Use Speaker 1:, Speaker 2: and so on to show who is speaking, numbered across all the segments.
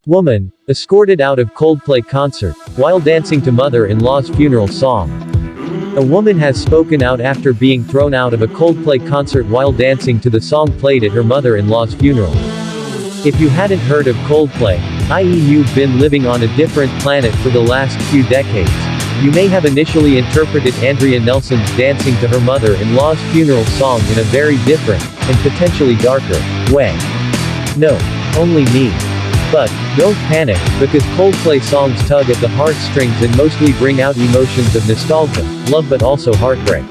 Speaker 1: Woman, escorted out of Coldplay concert, while dancing to mother-in-law's funeral song. A woman has spoken out after being thrown out of a Coldplay concert while dancing to the song played at her mother-in-law's funeral. If you hadn't heard of Coldplay, i.e. you've been living on a different planet for the last few decades, you may have initially interpreted Andrea Nelson's dancing to her mother-in-law's funeral song in a very different, and potentially darker, way. No, only me. But, don't panic, because Coldplay songs tug at the heartstrings and mostly bring out emotions of nostalgia, love but also heartbreak.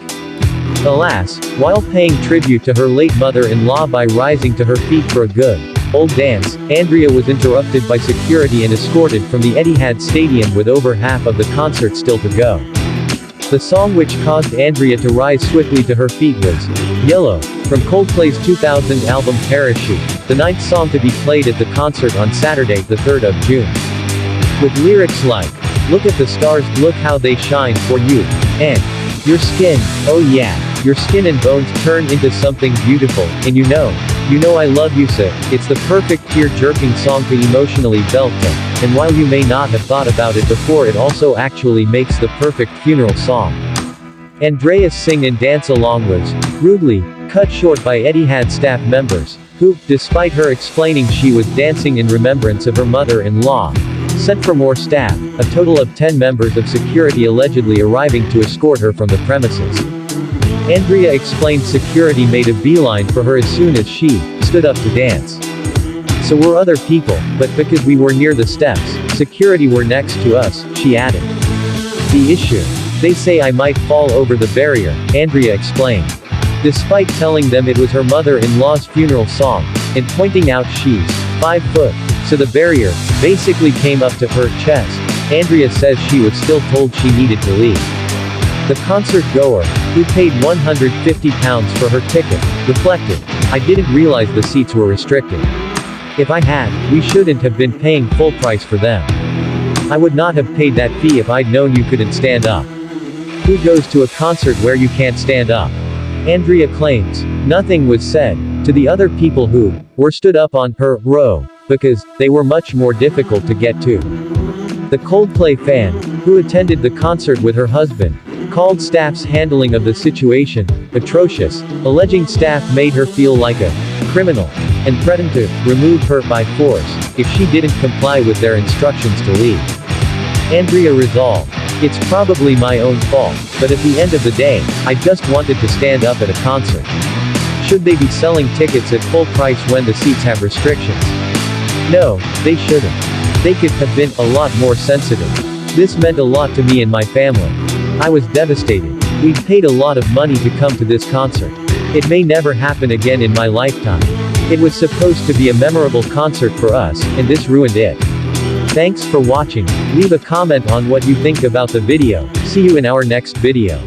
Speaker 1: Alas, while paying tribute to her late mother-in-law by rising to her feet for a good, old dance, Andrea was interrupted by security and escorted from the Etihad stadium with over half of the concert still to go. The song which caused Andrea to rise swiftly to her feet was Yellow, from Coldplay's 2000 album Parachute, the ninth song to be played at the concert on Saturday, the 3rd of June. With lyrics like, "Look at the stars, look how they shine for you," and "Your skin, oh yeah, your skin and bones turn into something beautiful, and you know I love you so," it's the perfect tear-jerking song to emotionally belt to, and while you may not have thought about it before, it also actually makes the perfect funeral song. Andrea's sing and dance along was rudely cut short by Etihad staff members, who, despite her explaining she was dancing in remembrance of her mother-in-law, sent for more staff, a total of 10 members of security allegedly arriving to escort her from the premises. Andrea explained security made a beeline for her as soon as she stood up to dance. So were other people, but because we were near the steps, security were next to us, she added. The issue? They say I might fall over the barrier, Andrea explained. Despite telling them it was her mother-in-law's funeral song, and pointing out she's 5 foot, so the barrier basically came up to her chest, Andrea says she was still told she needed to leave. The concert-goer, who paid £150 for her ticket, reflected, "I didn't realize the seats were restricted. If I had, we shouldn't have been paying full price for them. I would not have paid that fee if I'd known you couldn't stand up. Who goes to a concert where you can't stand up?" Andrea claims. Nothing was said to the other people who were stood up on her row, because they were much more difficult to get to. The Coldplay fan, who attended the concert with her husband, called staff's handling of the situation atrocious, alleging staff made her feel like a criminal, and threatened to remove her by force if she didn't comply with their instructions to leave. Andrea resolved, "It's probably my own fault, but at the end of the day, I just wanted to stand up at a concert. Should they be selling tickets at full price when the seats have restrictions? No, they shouldn't. They could have been a lot more sensitive. This meant a lot to me and my family. I was devastated. We'd paid a lot of money to come to this concert. It may never happen again in my lifetime. It was supposed to be a memorable concert for us, and this ruined it." Thanks for watching. Leave a comment on what you think about the video. See you in our next video.